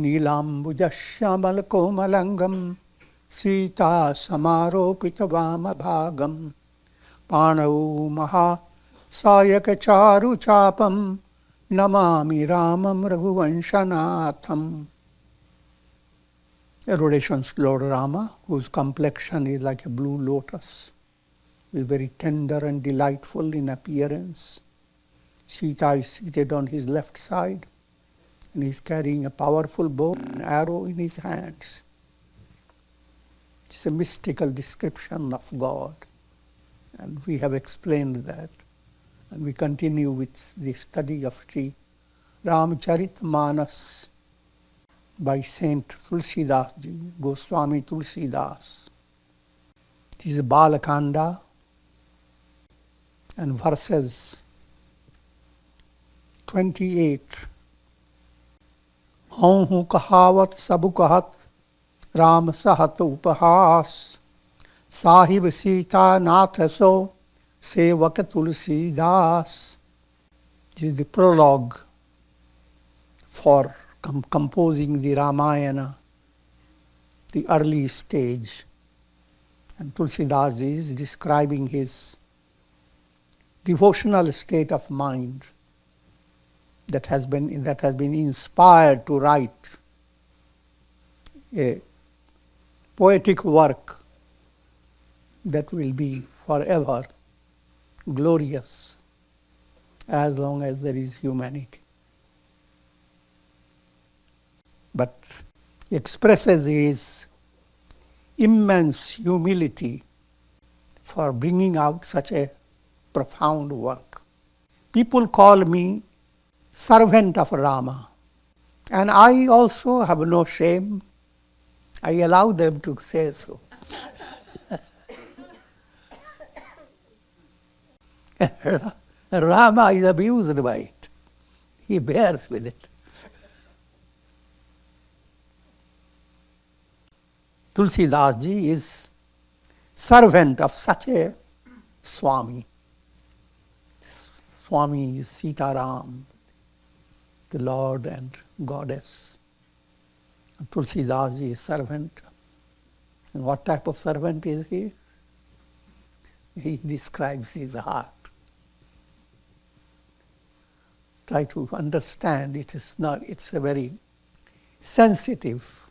Neelambujashyamalkomalangam Sita samaropita vamabhagam Panau maha sayakacharu chapam Namami Ramam Raghuvanshanatham. Eruditions Lord Rama, whose complexion is like a blue lotus, is very tender and delightful in appearance. Sita is seated on his left side, and he is carrying a powerful bow and arrow in his hands. It's a mystical description of God, and we have explained that. And we continue with the study of Sri Ramacharitmanas by Saint Tulsidas, Goswami Tulsidas. It is Balakanda and verses 28. Hon kahavat sabu kahat Ram sahat upahas Sahib Sita nathaso Sevak Tulsidas. This is the prologue for composing the Ramayana, the early stage. And Tulsidas is describing his devotional state of mind that has been inspired to write a poetic work that will be forever glorious as long as there is humanity. But expresses his immense humility for bringing out such a profound work. People call me servant of Rama, and I also have no shame. I allow them to say so. Rama is abused by it. He bears with it. Tulsidas ji is servant of such a Swami. Swami is Sita Ram, the Lord and Goddess. And Tulsidas ji is servant. And what type of servant is he? He describes his heart. Try to understand, it's a very sensitive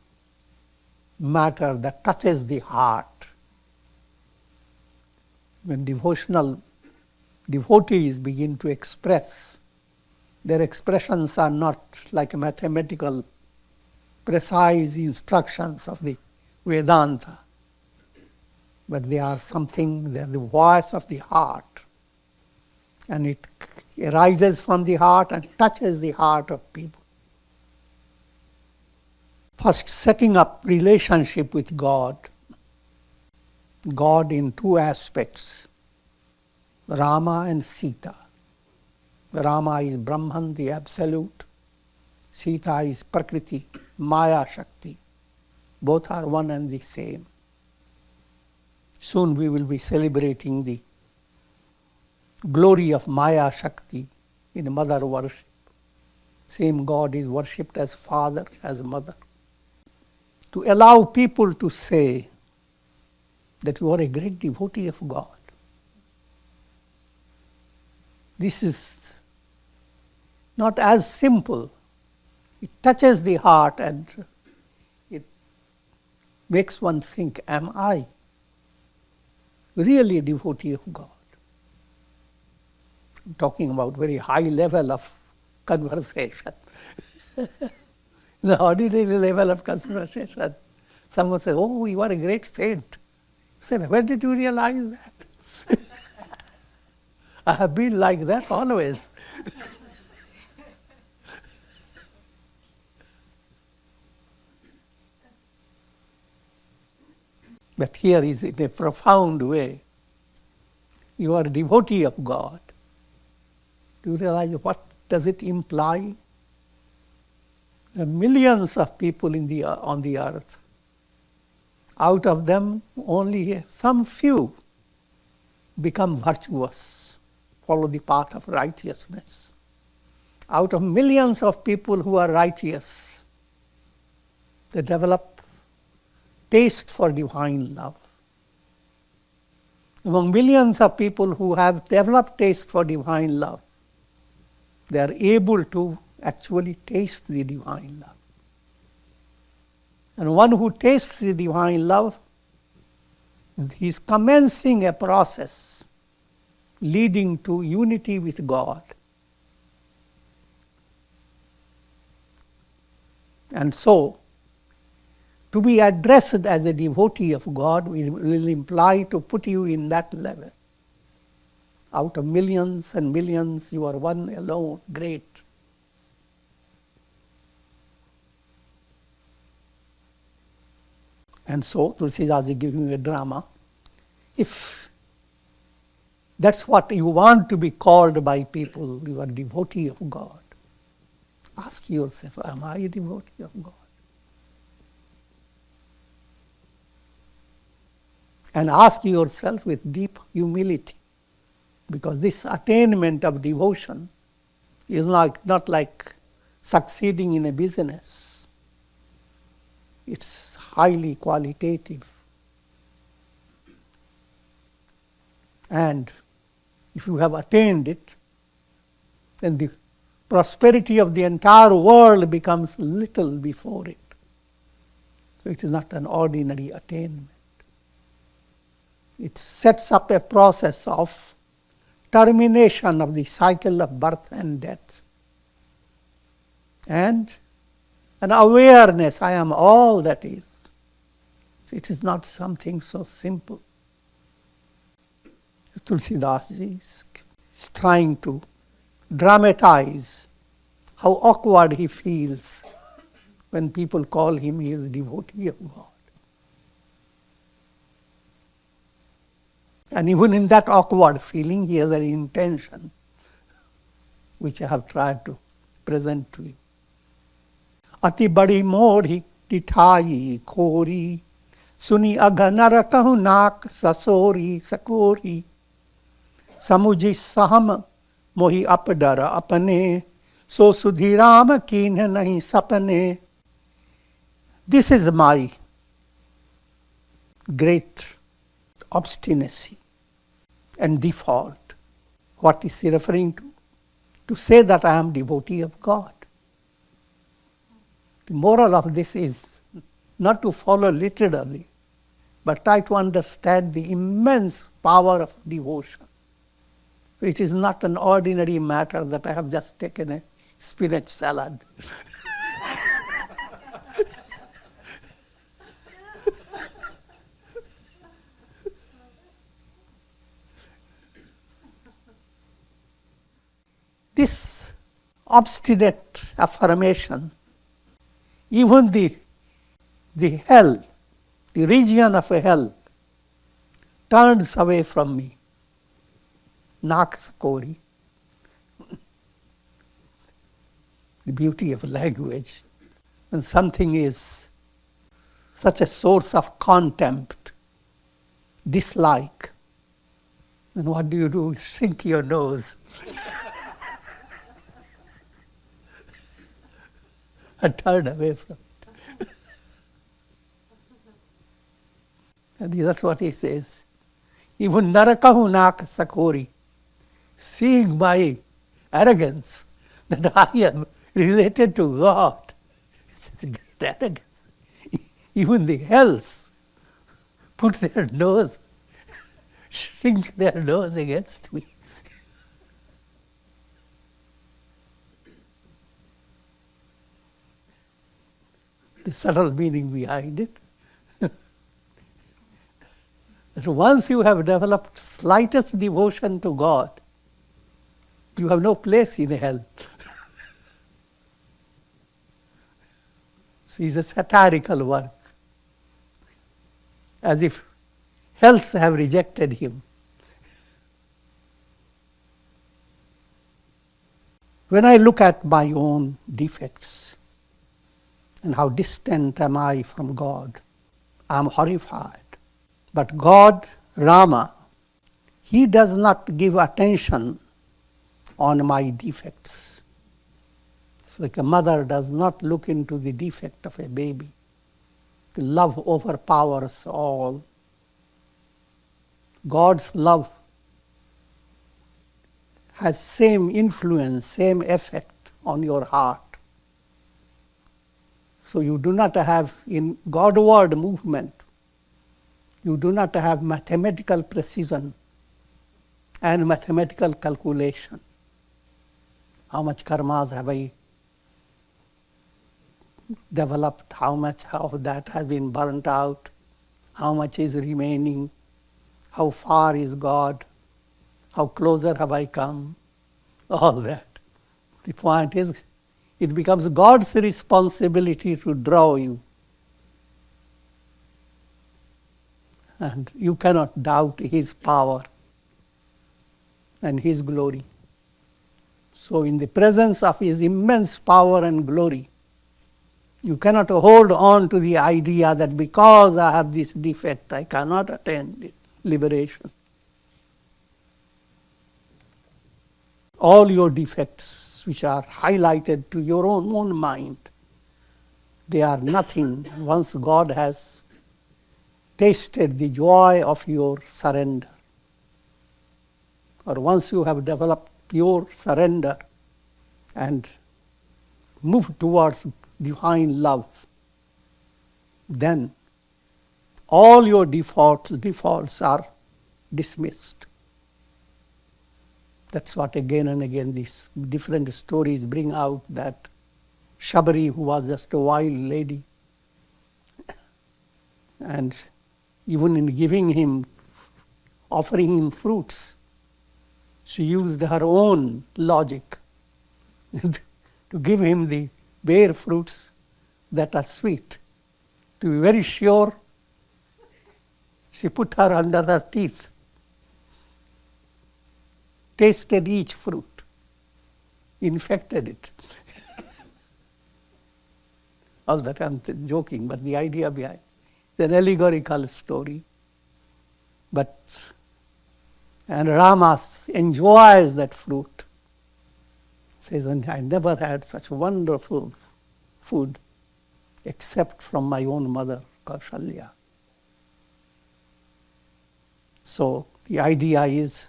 matter that touches the heart. When devotees begin to express, their expressions are not like mathematical, precise instructions of the Vedanta, but they are something, they are the voice of the heart. And it arises from the heart and touches the heart of people. First, setting up relationship with God. God in two aspects, Rama and Sita. Rama is Brahman, the Absolute. Sita is Prakriti, Maya Shakti. Both are one and the same. Soon we will be celebrating the glory of Maya Shakti in mother worship. Same God is worshipped as father, as mother. To allow people to say that you are a great devotee of God. This is not as simple. It touches the heart and it makes one think, am I really a devotee of God? I'm talking about very high level of conversation. The ordinary level of conversation. Someone says, oh, you are a great saint. I said, when did you realize that? I have been like that always. But here is in a profound way. You are a devotee of God. Do you realize what does it imply? There are millions of people on the earth. Out of them, only some few become virtuous, follow the path of righteousness. Out of millions of people who are righteous, they develop taste for divine love. Among millions of people who have developed taste for divine love, they are able to actually taste the divine love. And one who tastes the divine love, he is commencing a process leading to unity with God. And so, to be addressed as a devotee of God will imply to put you in that level. Out of millions and millions, you are one alone, great. And so, Tulsidas is giving you a drama. If that's what you want to be called by people, you are a devotee of God. Ask yourself, am I a devotee of God? And ask yourself with deep humility, because this attainment of devotion is not like succeeding in a business. It's highly qualitative. And if you have attained it, then the prosperity of the entire world becomes little before it. So it is not an ordinary attainment. It sets up a process of termination of the cycle of birth and death. And an awareness, I am all that is. It is not something so simple. Tulsidas is trying to dramatize how awkward he feels when people call him he is a devotee of God. And even in that awkward feeling, he has an intention, which I have tried to present to you. Ati badi mori ditai kori, suni aganara kahu nak sasori sakori, samuji saham mohi apadara apane, so sudhirama kin nahi sapane. This is my great obstinacy and default. What is he referring to? To say that I am devotee of God. The moral of this is not to follow literally, but try to understand the immense power of devotion. It is not an ordinary matter that I have just taken a spinach salad. This obstinate affirmation, even the hell, the region of hell, turns away from me. Naksakori. The beauty of language. When something is such a source of contempt, dislike, then what do? You shrink your nose. And turn away from it. And that's what he says. Even narakahu nak sakori, seeing my arrogance, that I am related to God. It's a great arrogance. Even the hells put their nose, shrink their nose against me. The subtle meaning behind it. That once you have developed slightest devotion to God, you have no place in hell. So it's a satirical work, as if hells have rejected him. When I look at my own defects, and how distant am I from God, I am horrified. But God, Rama, he does not give attention on my defects. It's like a mother does not look into the defect of a baby. The love overpowers all. God's love has same influence, same effect on your heart. So you do not have, in Godward movement, you do not have mathematical precision and mathematical calculation. How much karmas have I developed? How much of that has been burnt out? How much is remaining? How far is God? How closer have I come? All that. The point is, it becomes God's responsibility to draw you. And you cannot doubt His power and His glory. So in the presence of His immense power and glory, you cannot hold on to the idea that because I have this defect, I cannot attain liberation. All your defects, which are highlighted to your own mind, they are nothing once God has tasted the joy of your surrender. Or once you have developed pure surrender and moved towards divine love, then all your defaults are dismissed. That's what again and again these different stories bring out, that Shabari, who was just a wild lady, and even in giving him, offering him fruits, she used her own logic to give him the bare fruits that are sweet. To be very sure, she put her under her teeth, tasted each fruit, infected it. All that I'm joking, but the idea behind it's an allegorical story. And Rama enjoys that fruit. Says, I never had such wonderful food except from my own mother, Kaushalya. So the idea is,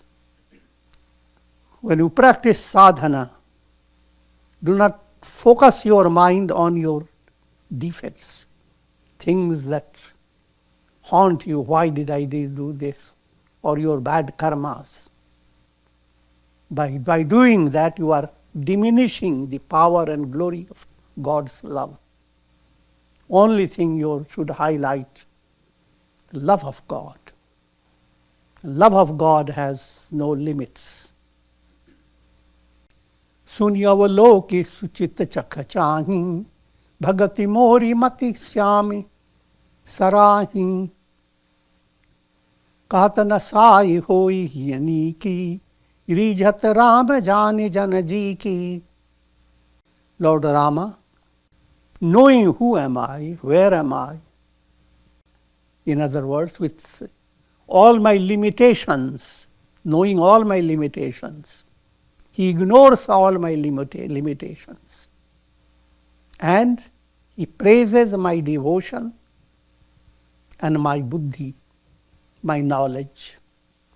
when you practice sadhana, do not focus your mind on your defects, things that haunt you. Why did I do this? Or your bad karmas. By doing that, you are diminishing the power and glory of God's love. Only thing you should highlight, the love of God. The love of God has no limits. Sunyavaloki suchita chakhachahi bhagati mori mati syami sarahi Katha nasai hoi yani ki rijhat Rama jane janaji ki. Lord Rama, knowing who am I, where am I, in other words, with all my limitations, knowing all my limitations, he ignores all my limitations. And he praises my devotion and my buddhi, my knowledge.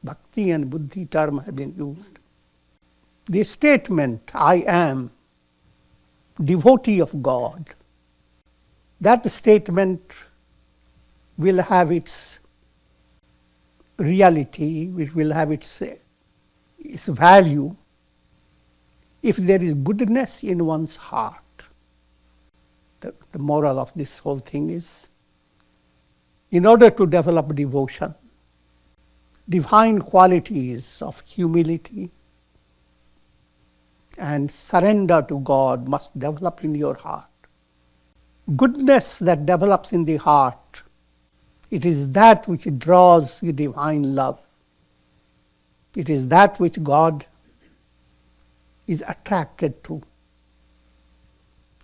Bhakti and buddhi term have been used. The statement, I am devotee of God, that statement will have its reality, which will have its value, if there is goodness in one's heart. The moral of this whole thing is, in order to develop devotion, divine qualities of humility and surrender to God must develop in your heart. Goodness that develops in the heart, it is that which draws the divine love. It is that which God is attracted to.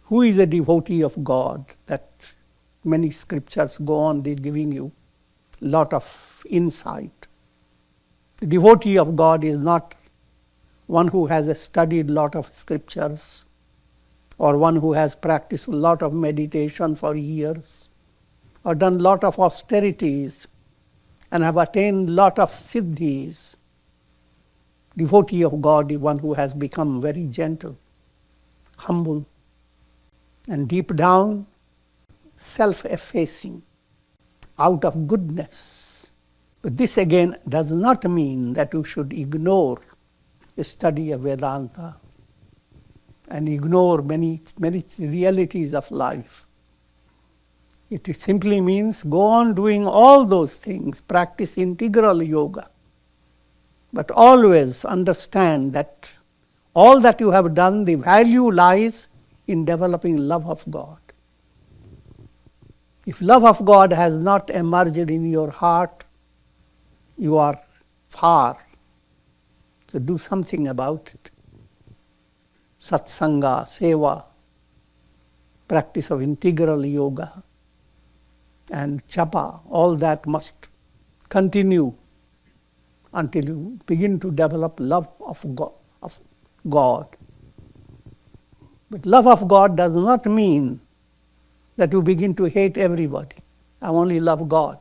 Who is a devotee of God? That many scriptures go on giving you a lot of insight. The devotee of God is not one who has studied a lot of scriptures or one who has practiced a lot of meditation for years or done lot of austerities and have attained lot of siddhis. Devotee of God is one who has become very gentle, humble, and deep down self-effacing, out of goodness. But this again does not mean that you should ignore the study of Vedanta and ignore many realities of life. It simply means go on doing all those things, practice integral yoga, but always understand that all that you have done, the value lies in developing love of God. If love of God has not emerged in your heart, you are far. So do something about it. Satsanga, seva, practice of integral yoga, and japa, all that must continue until you begin to develop love of God. But love of God does not mean that you begin to hate everybody. I only love God.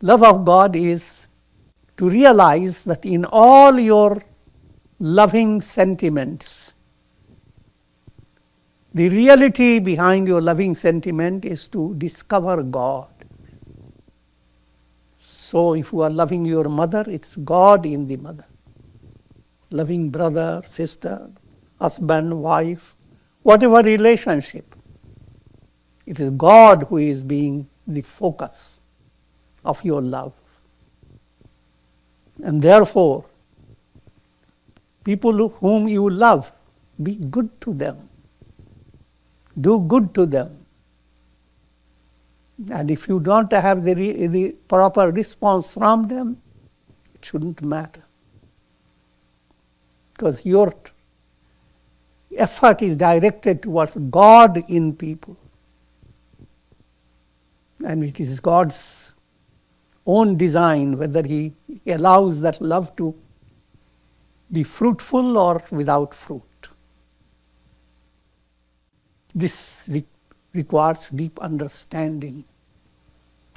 Love of God is to realize that in all your loving sentiments, the reality behind your loving sentiment is to discover God. So if you are loving your mother, it's God in the mother. Loving brother, sister, husband, wife, whatever relationship, it is God who is being the focus of your love. And therefore, people whom you love, be good to them. Do good to them. And if you don't have the proper response from them, it shouldn't matter. Because your effort is directed towards God in people. And it is God's own design whether He allows that love to be fruitful or without fruit. This requires deep understanding.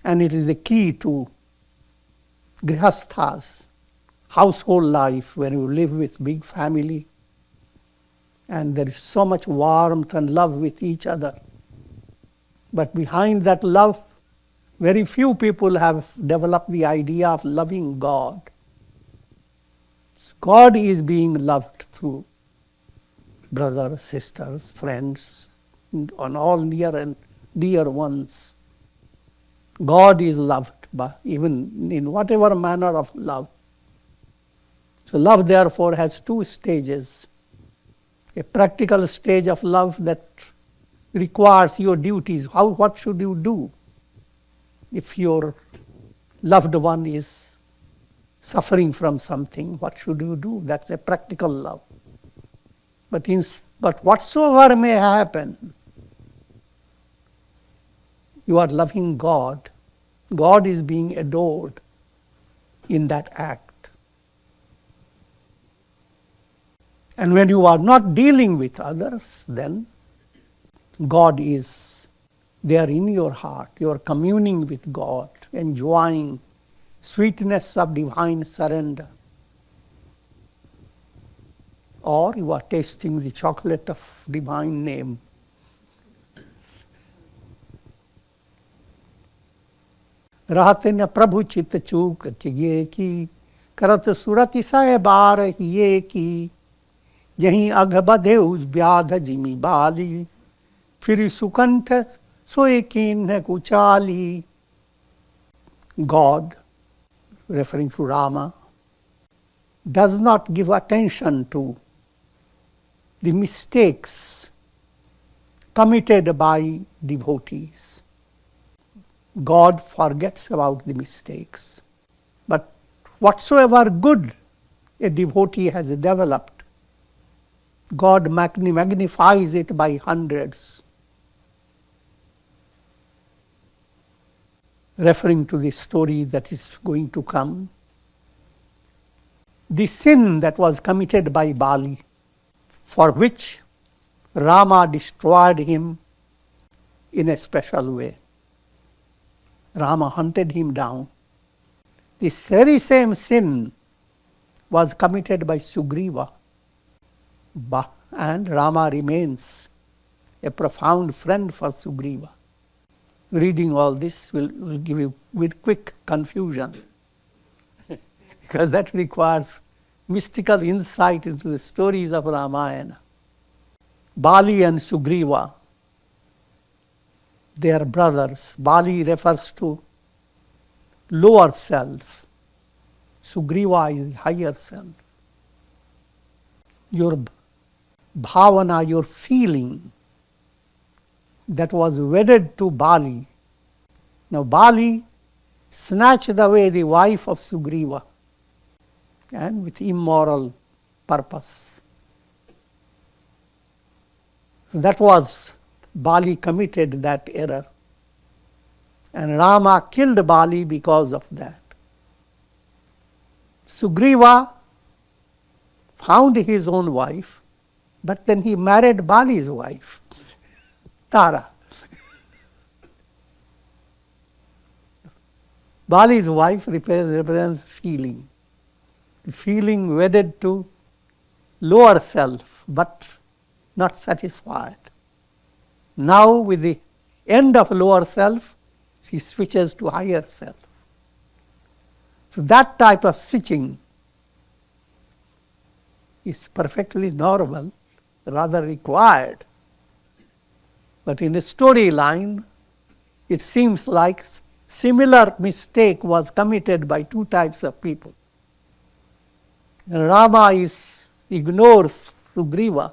And it is the key to grihasthas, household life, where you live with big family and there is so much warmth and love with each other. But behind that love, very few people have developed the idea of loving God. God is being loved through brothers, sisters, friends, and all near and dear ones. God is loved, but even in whatever manner of love. So love therefore has two stages. A practical stage of love that requires your duties. What should you do if your loved one is suffering from something? What should you do? That's a practical love. But whatsoever may happen, you are loving God. God is being adored in that act. And when you are not dealing with others, then God is there in your heart. You are communing with God, enjoying sweetness of divine surrender. Or you are tasting the chocolate of divine name. रहते न प्रभु चित चूक चिये की, करत सुरति सय बार हिये की, यहीं अघ बधे उस व्याध जिमी बाली, फिर सुकंठ सोए कीन्ह कुचाली. God, referring to Rama, does not give attention to the mistakes committed by devotees. God forgets about the mistakes. But whatsoever good a devotee has developed, God magnifies it by hundreds. Referring to the story that is going to come, the sin that was committed by Bali, for which Rama destroyed him in a special way. Rama hunted him down. This very same sin was committed by Sugriva, and Rama remains a profound friend for Sugriva. Reading all this will give you with quick confusion because that requires mystical insight into the stories of Ramayana. Bali and Sugriva, they are brothers. Bali refers to lower self. Sugriva is higher self. Your bhavana, your feeling that was wedded to Bali. Now Bali snatched away the wife of Sugriva, and with immoral purpose. That was, Bali committed that error. And Rama killed Bali because of that. Sugriva found his own wife, but then he married Bali's wife, Tara. Bali's wife represents feeling. Feeling wedded to lower self, but not satisfied. Now, with the end of lower self, she switches to higher self. So that type of switching is perfectly normal, rather required. But in a storyline, it seems like similar mistake was committed by two types of people. Rama ignores Sugriva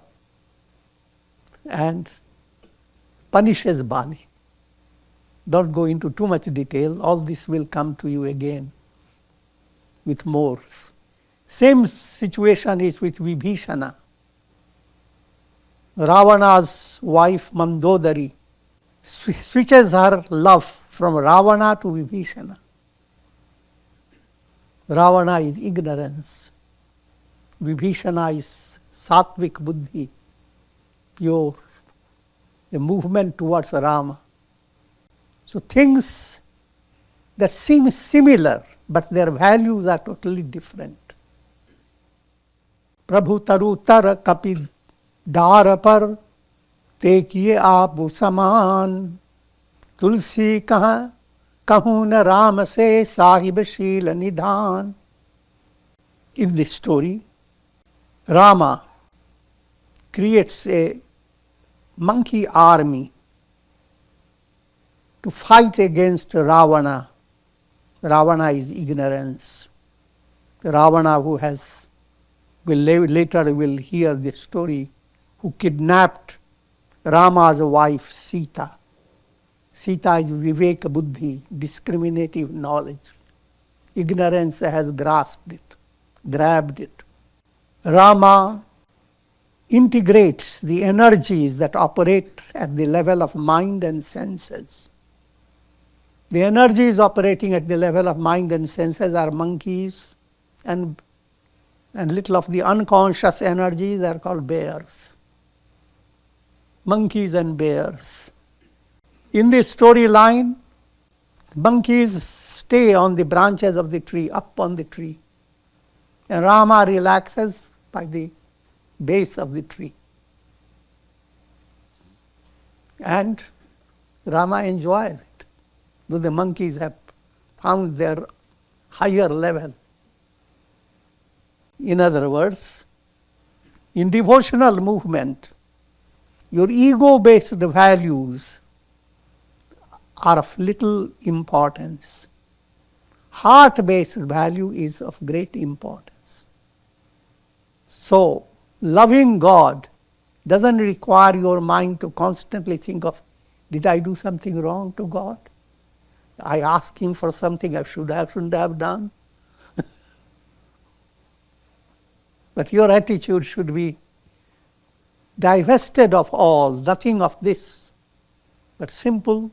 and punishes Bali. Don't go into too much detail. All this will come to you again with more. Same situation is with Vibhishana. Ravana's wife Mandodari switches her love from Ravana to Vibhishana. Ravana is ignorance. Vibhishana is sattvic buddhi, pure, a movement towards Rama. So things that seem similar, but their values are totally different. Prabhu taru tar kapi dar par te kiye aapu saman, Tulsi kaha kahun Ram se sahib shil nidhan. In this story, Rama creates a monkey army to fight against Ravana. Ravana is ignorance. Ravana, who later will hear this story, who kidnapped Rama's wife Sita. Sita is viveka buddhi, discriminative knowledge. Ignorance has grasped it. Rama integrates the energies that operate at the level of mind and senses. The energies operating at the level of mind and senses are monkeys, and little of the unconscious energies are called bears. Monkeys and bears. In this storyline, monkeys stay on the branches of the tree, up on the tree, and Rama relaxes by the base of the tree. And Rama enjoys it, though the monkeys have found their higher level. In other words, in devotional movement, your ego-based values are of little importance. Heart-based value is of great importance. So, loving God doesn't require your mind to constantly think of, did I do something wrong to God? I asked Him for something I shouldn't have done. But your attitude should be divested of all, nothing of this, but simple,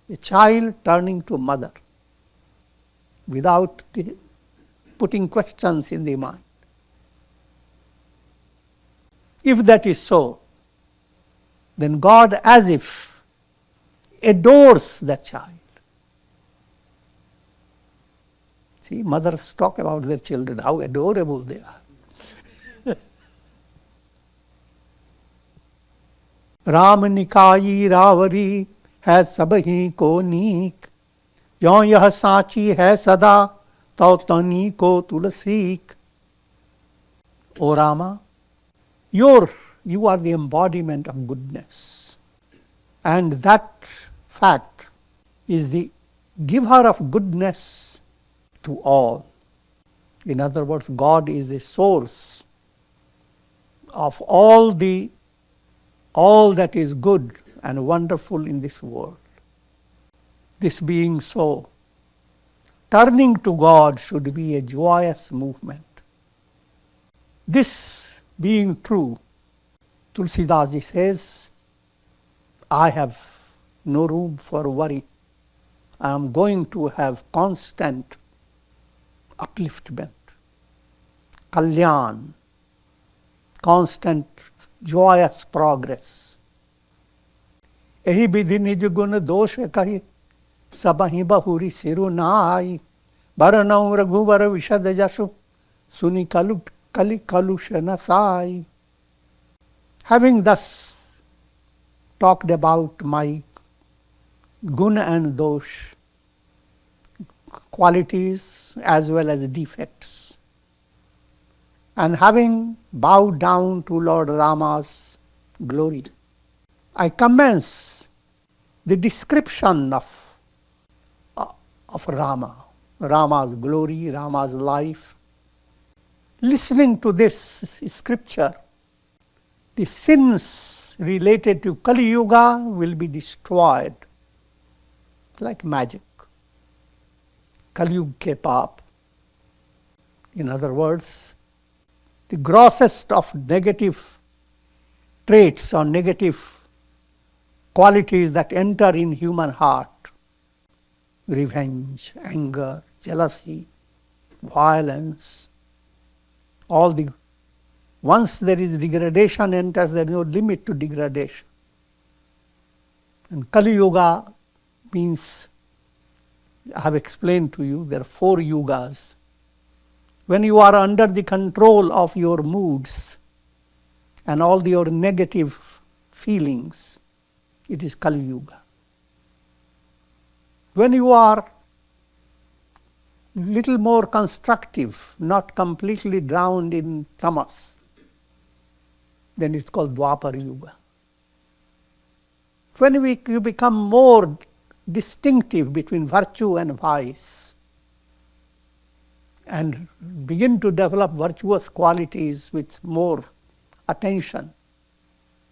a child turning to mother without putting questions in the mind. If that is so, then God as if adores that child. See, mothers talk about their children, how adorable they are. Ram निकाई रावरी है सबही को नीक, यों यह साची है सदा तो तनी को तुलसीक. O Rama, you are the embodiment of goodness. And that fact is the giver of goodness to all. In other words, God is the source of all that is good and wonderful in this world. This being so, turning to God should be a joyous movement. This being true, Tulsidas says, I have no room for worry. I am going to have constant upliftment, kalyan, constant joyous progress. Ehi vidhi nij gun dosh kahi, sabahi bahuri siru naai, baranau raghuvar vishad jasu, suni kali kalusha sai. Having thus talked about my guna and dosh, qualities as well as defects, and having bowed down to Lord Rama's glory, I commence the description of Rama, Rama's glory, Rama's life. Listening to this scripture, the sins related to Kali Yuga will be destroyed like magic. Kali Yuga ke paap. In other words, the grossest of negative traits or negative qualities that enter in human heart, revenge, anger, jealousy, violence, once there is degradation enters, there is no limit to degradation. And Kali Yuga means, I have explained to you, there are 4 yugas. When you are under the control of your moods and all your negative feelings, it is Kali Yuga. When you are little more constructive, not completely drowned in tamas, then it's called Dwapar Yuga. When you become more distinctive between virtue and vice, and begin to develop virtuous qualities with more attention,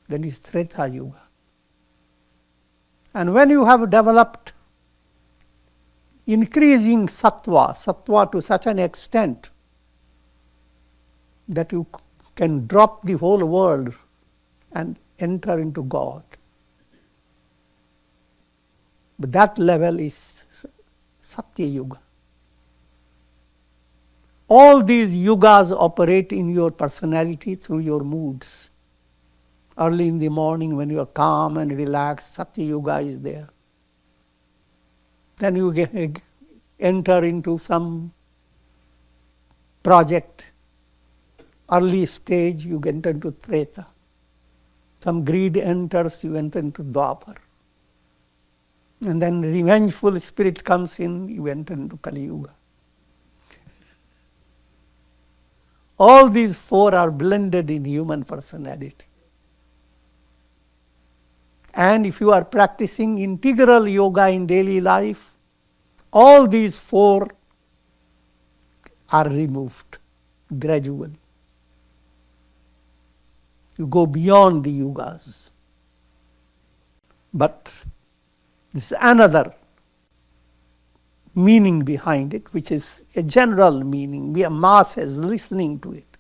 then it's Treta Yuga. And when you have developed increasing sattva to such an extent that you can drop the whole world and enter into God. But that level is Satya Yuga. All these yugas operate in your personality through your moods. Early in the morning when you are calm and relaxed, Satya Yuga is there. Then you enter into some project, early stage, you enter into Treta. Some greed enters, you enter into Dwapar. And then revengeful spirit comes in, you enter into Kali Yuga. All these 4 are blended in human personality. And if you are practicing integral yoga in daily life, all these 4 are removed gradually. You go beyond the yugas. But this is another meaning behind it, which is a general meaning. We are masses listening to it.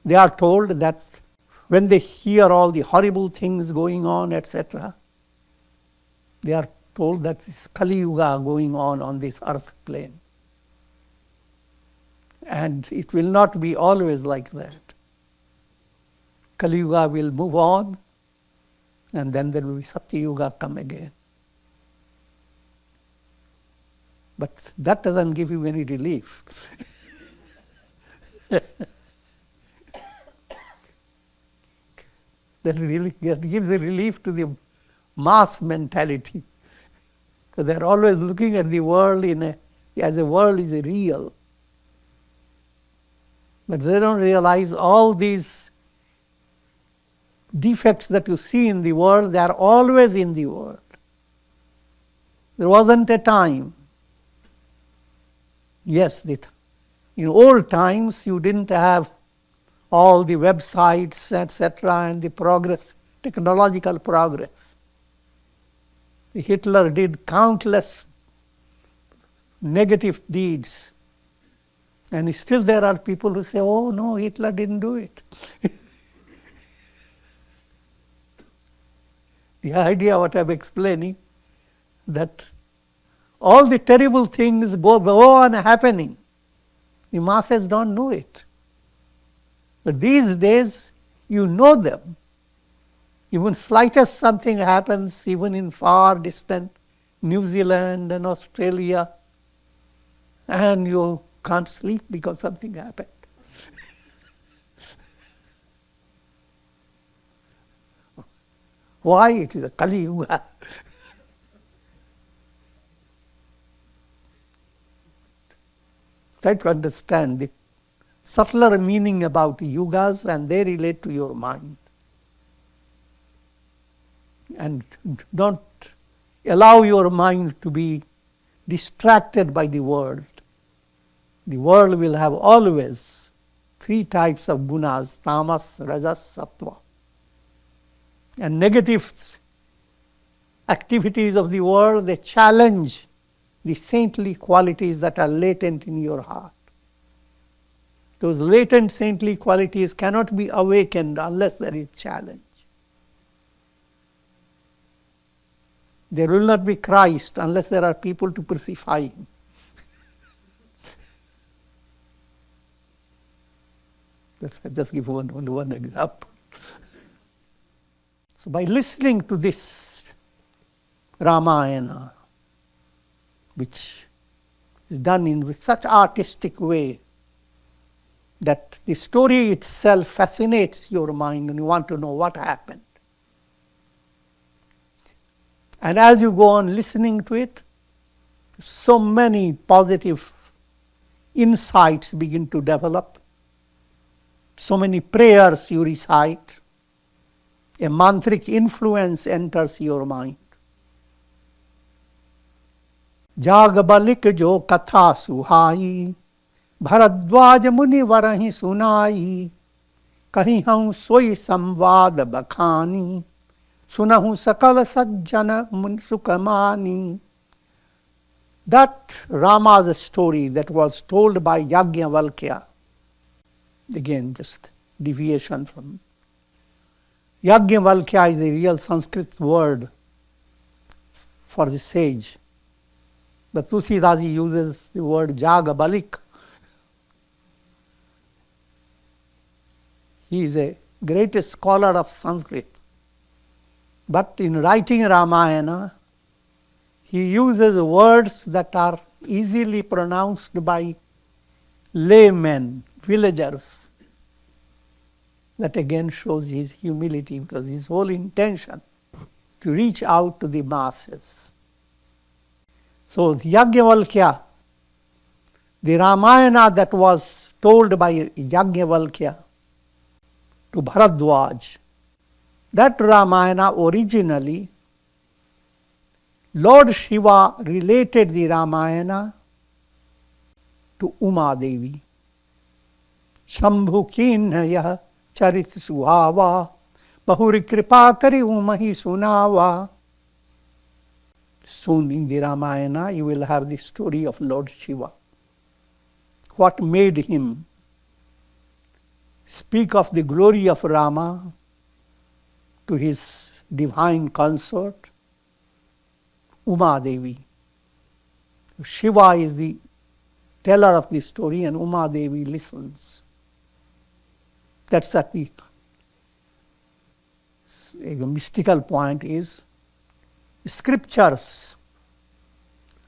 They are told that when they hear all the horrible things going on, etc., they are told that it's Kali Yuga going on this earth plane. And it will not be always like that. Kali Yuga will move on, and then there will be Satya Yuga come again. But that doesn't give you any relief. That really gives a relief to the mass mentality. Because they're always looking at the world as the world is real. But they don't realize all these defects that you see in the world, they are always in the world. There wasn't a time. Yes, in old times you didn't have all the websites, etc., and the progress, technological progress. Hitler did countless negative deeds. And still there are people who say, oh no, Hitler didn't do it. The idea what I'm explaining, that all the terrible things go on happening. The masses don't know it. But these days, you know them. Even slightest something happens, even in far distant New Zealand and Australia, and you can't sleep because something happened. Why? It is a Kali Yuga. Try to understand the subtler meaning about yugas, and they relate to your mind. And don't allow your mind to be distracted by the world. The world will have always three types of gunas: tamas, rajas, sattva. And negative activities of the world, they challenge the saintly qualities that are latent in your heart. Those latent saintly qualities cannot be awakened unless there is challenge. There will not be Christ unless there are people to crucify him. Let's just give one example. So by listening to this Ramayana, which is done in such artistic way that the story itself fascinates your mind and you want to know what happened. And as you go on listening to it, so many positive insights begin to develop. So many prayers you recite. A mantric influence enters your mind. जागबलिक जो कथा सुहाई, भरद्वाज मुनि वरहि सुनाई, कहीं हम सोई संवाद बखानी, सुनहु सकल सज्जन मुनि सुखमानी. That Rama's story that was told by Yajnavalkya, again just deviation from Yajnavalkya is a real Sanskrit word for the sage. But Tulsidas uses the word Jagabalik. He is a greatest scholar of Sanskrit. But in writing Ramayana, he uses words that are easily pronounced by laymen, villagers. That again shows his humility, because his whole intention to reach out to the masses. So Yajnavalkya, the Ramayana that was told by Yajnavalkya to Bharadwaj, that Ramayana originally, Lord Shiva related the Ramayana to Uma Devi. Shambhu kinhaya charit suhava, bahuri kripa kari umahi sunava. Soon in the Ramayana you will have the story of Lord Shiva. What made him speak of the glory of Rama to his divine consort, Uma Devi. Shiva is the teller of the story and Uma Devi listens. That's at the a mystical point is, scriptures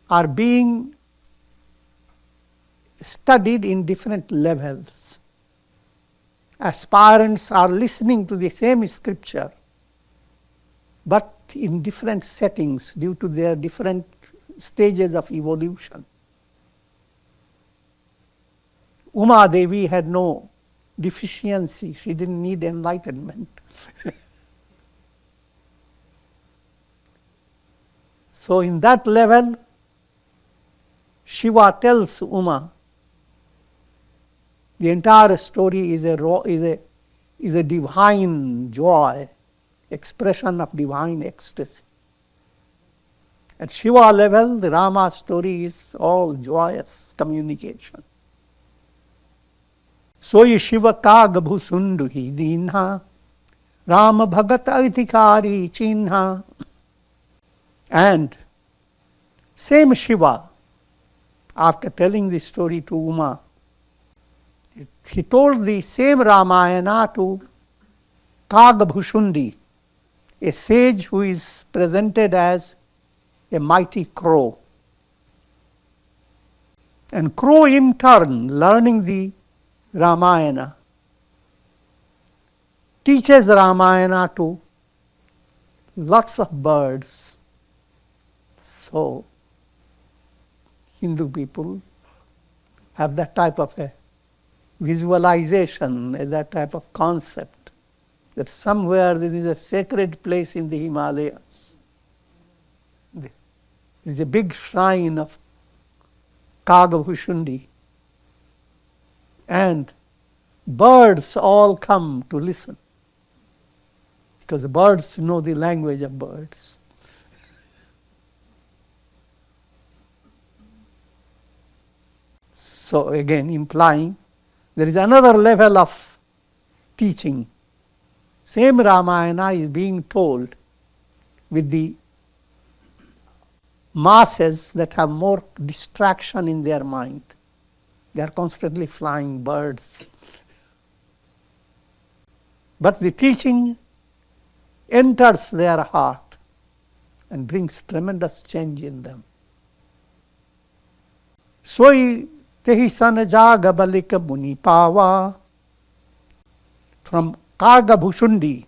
are being studied in different levels. Aspirants are listening to the same scripture, but in different settings due to their different stages of evolution. Uma Devi had no deficiency. She didn't need enlightenment. So in that level, Shiva tells Uma, the entire story is a divine joy, expression of divine ecstasy. At Shiva level, the Rama story is all joyous communication. Soyi Shiva ka gabhu sunduhi dinha, Rama bhagat adhikari chinha. And same Shiva, after telling the story to Uma, he told the same Ramayana to Kagabhushundi, a sage who is presented as a mighty crow. And crow in turn, learning the Ramayana, teaches Ramayana to lots of birds. So, Hindu people have that type of a visualization, that type of concept, that somewhere there is a sacred place in the Himalayas. There is a big shrine of Kagabhushundi, and birds all come to listen, because the birds know the language of birds. So again, implying there is another level of teaching. Same Ramayana is being told with the masses that have more distraction in their mind. They are constantly flying birds. But the teaching enters their heart and brings tremendous change in them. Soi tehi sanajaga balika muni pava. From Kagabhushundi,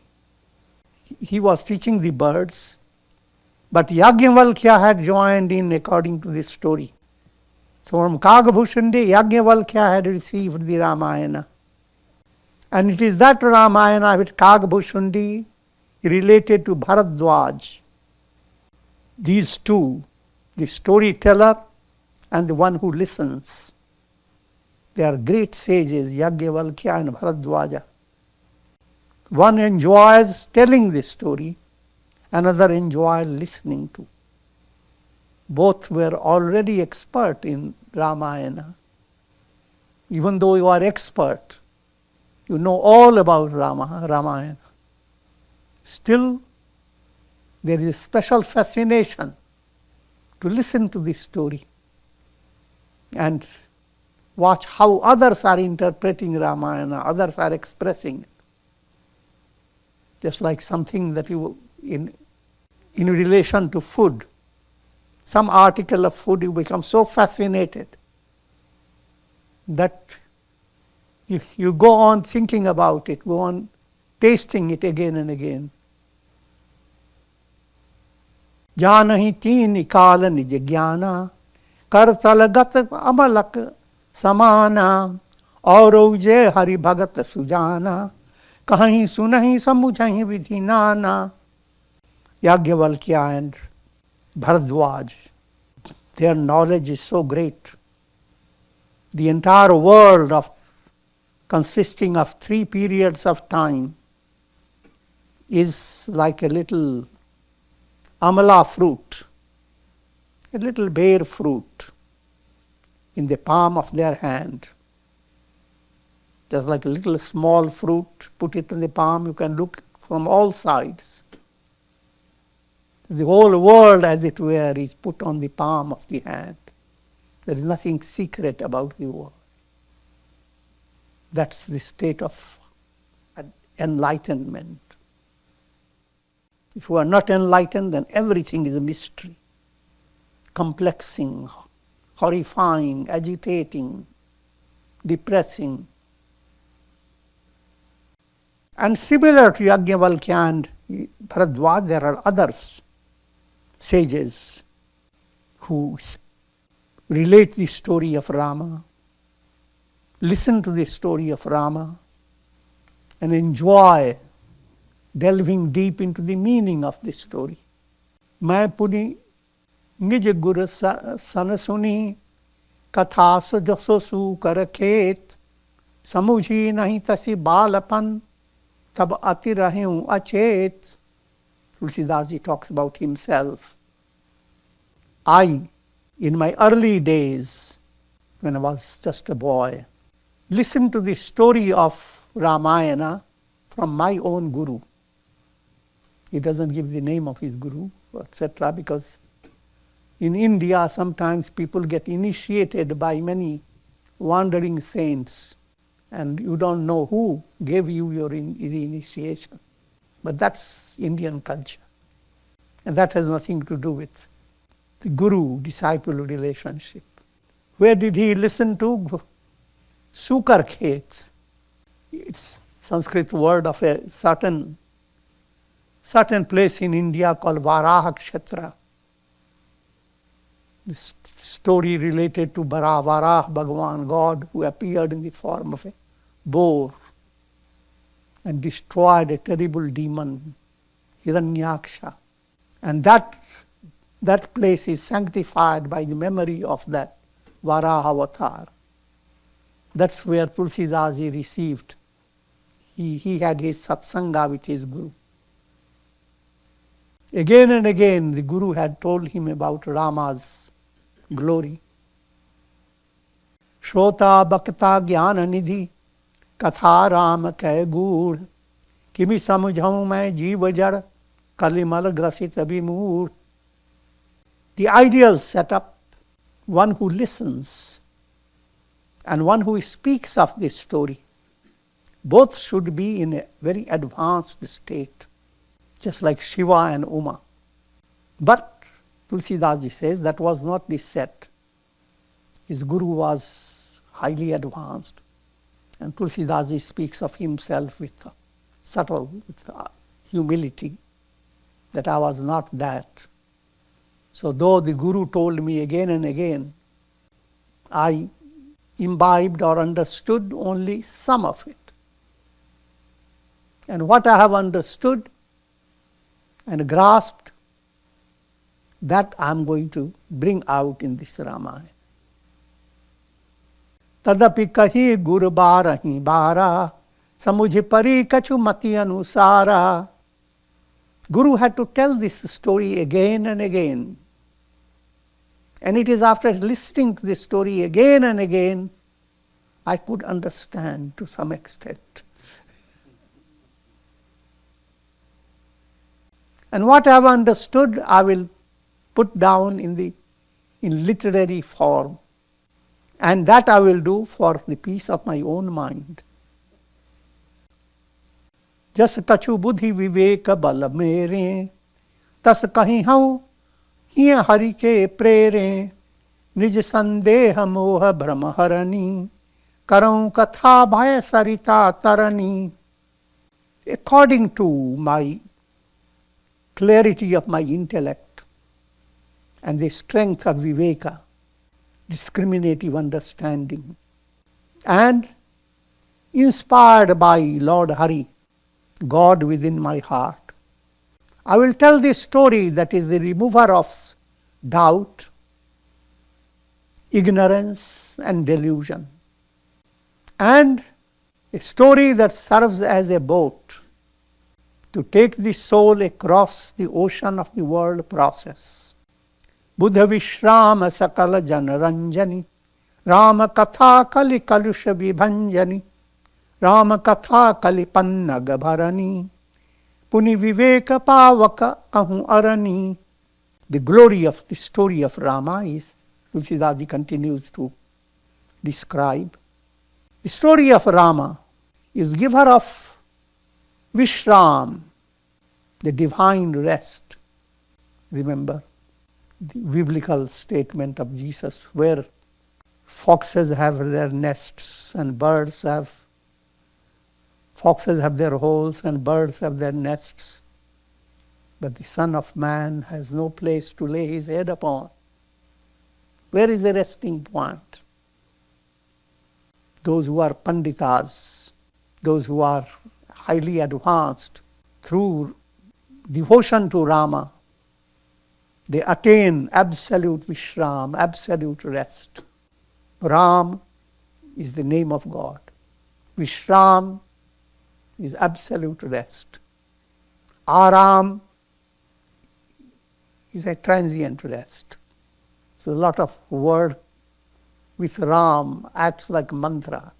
he was teaching the birds, but Yajnavalkya had joined in according to this story. So from Kagabhushundi, Yajnavalkya had received the Ramayana. And it is that Ramayana which Kagabhushundi related to Bharadwaj. These two, the storyteller and the one who listens, they are great sages, Yajnavalkya and Bharadwaja. One enjoys telling the story, another enjoys listening to. Both were already expert in Ramayana. Even though you are expert, you know all about Ramayana. Still, there is a special fascination to listen to this story and watch how others are interpreting Ramayana, others are expressing it. Just like something that you, in relation to food, some article of food, you become so fascinated that you go on thinking about it, go on tasting it again and again. Janahi teen ikala nij jnana, kartalagat amalak samana, auruje hari bhagat sujana, kahi sunahi samujhahi vidhi nana. Yajnavalkya and Bharadwaj, their knowledge is so great. The entire world consisting of 3 periods of time is like a little amala fruit, a little bare fruit in the palm of their hand. Just like a little small fruit, put it in the palm, you can look from all sides. The whole world, as it were, is put on the palm of the hand. There is nothing secret about the world. That's the state of enlightenment. If you are not enlightened, then everything is a mystery, complexing, horrifying, agitating, depressing. And similar to Yajnavalkya and Bharadwaj, there are others, sages, who relate the story of Rama, listen to the story of Rama, and enjoy delving deep into the meaning of this story. मैं पुनि निज गुर सन सुनी कथा सजसो सु कर खेत समुझी नहीं तसी बालपन तब अति रहूं अचेत. Tulsidas talks about himself. I, in my early days, when I was just a boy, listened to the story of Ramayana from my own guru. He doesn't give the name of his guru, etc., because in India sometimes people get initiated by many wandering saints, and you don't know who gave you the initiation. But that's Indian culture. And that has nothing to do with the guru-disciple relationship. Where did he listen to? Sukar Khet. It's Sanskrit word of a certain place in India called Varaha Kshetra. This story related to Varah Bhagavan, God who appeared in the form of a boar and destroyed a terrible demon, Hiranyaksha. And that place is sanctified by the memory of that Varaha avatar. That's where Tulsidas received. He had his satsanga with his guru. Again and again the guru had told him about Rama's glory. Shrota Bhakta Jnana Nidhi Katha Ram Kay Gur Kimi Samujhaun Main Jeev Jad Kalimal Grasit Abhimur. The ideal setup, one who listens and one who speaks of this story, both should be in a very advanced state, just like Shiva and Uma. But Tulsidas says that was not the set. His guru was highly advanced. And Tulsidas speaks of himself with humility, that I was not that. So though the guru told me again and again, I imbibed or understood only some of it. And what I have understood and grasped, that I am going to bring out in this Ramayana. Tadapi kahi gur barahi bara, samujhi pari kachu mati anusara. Guru had to tell this story again and again. And it is after listening to this story again and again, I could understand to some extent. And what I have understood, I will put down in literary form. And that I will do for the peace of my own mind. Jas kachu buddhi viveka bala mere, tas kahi hau hiya hari ke prere, nij sandeha moha brahma harani, karau katha bhaya sarita tarani. According to my clarity of my intellect and the strength of viveka, discriminative understanding, and inspired by Lord Hari, God within my heart, I will tell this story that is the remover of doubt, ignorance, and delusion, and a story that serves as a boat to take the soul across the ocean of the world process. Buddha Vishrama Sakala Jana Ranjani, Rama Katha Kali Kalusha Vibhanjani, Rama Katha Kali Pannaga Bharani, Puni Viveka Pavaka Kahu Arani. The glory of the story of Rama is, Tulsidas continues to describe. The story of Rama is giver of Vishram, the divine rest. Remember the biblical statement of Jesus where foxes have their nests and foxes have their holes and birds have their nests, but the Son of Man has no place to lay his head upon. Where is the resting point? Those who are panditas, those who are highly advanced, through devotion to Rama, they attain absolute Vishram, absolute rest. Ram is the name of God. Vishram is absolute rest. Aram is a transient rest. So a lot of word with Ram acts like mantra.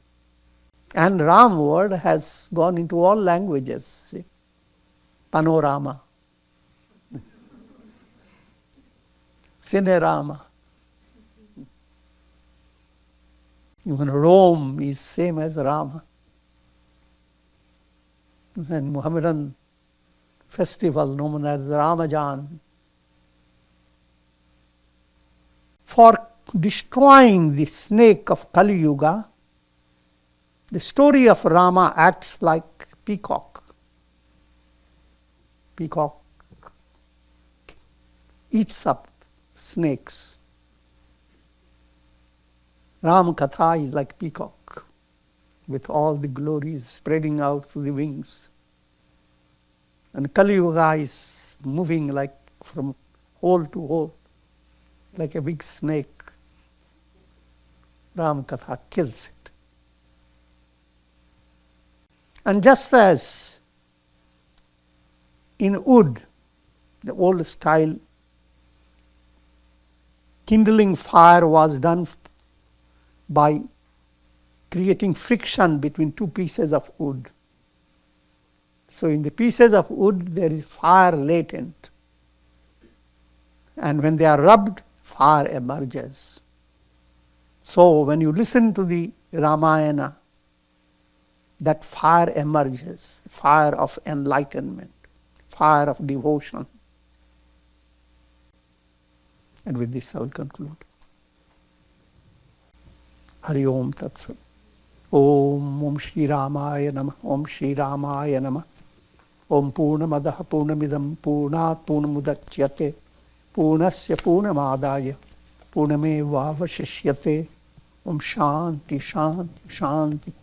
And Ram word has gone into all languages. See? Panorama, Cinerama. Even Rome is same as Rama. And Muhammadan festival known as Ramajan. For destroying the snake of Kali Yuga, the story of Rama acts like peacock. Peacock eats up snakes. Ram Katha is like peacock, with all the glories spreading out through the wings. And Kali Yuga is moving like from hole to hole, like a big snake. Ram Katha kills it. And just as in wood, the old style, kindling fire was done by creating friction between two pieces of wood. So in the pieces of wood there is fire latent. And when they are rubbed, fire emerges. So when you listen to the Ramayana, that fire emerges, fire of enlightenment, fire of devotion. And with this I will conclude. Hari Om Tat Sat. Om Shri Ramaya Namah. Om Shri Ramaya Namah. Om Purnamadaha Purnamidam Purnat Purnamudachyate Purnasya Purnamadaya Purnameva Vashishyate. Om Shanti Shanti Shanti.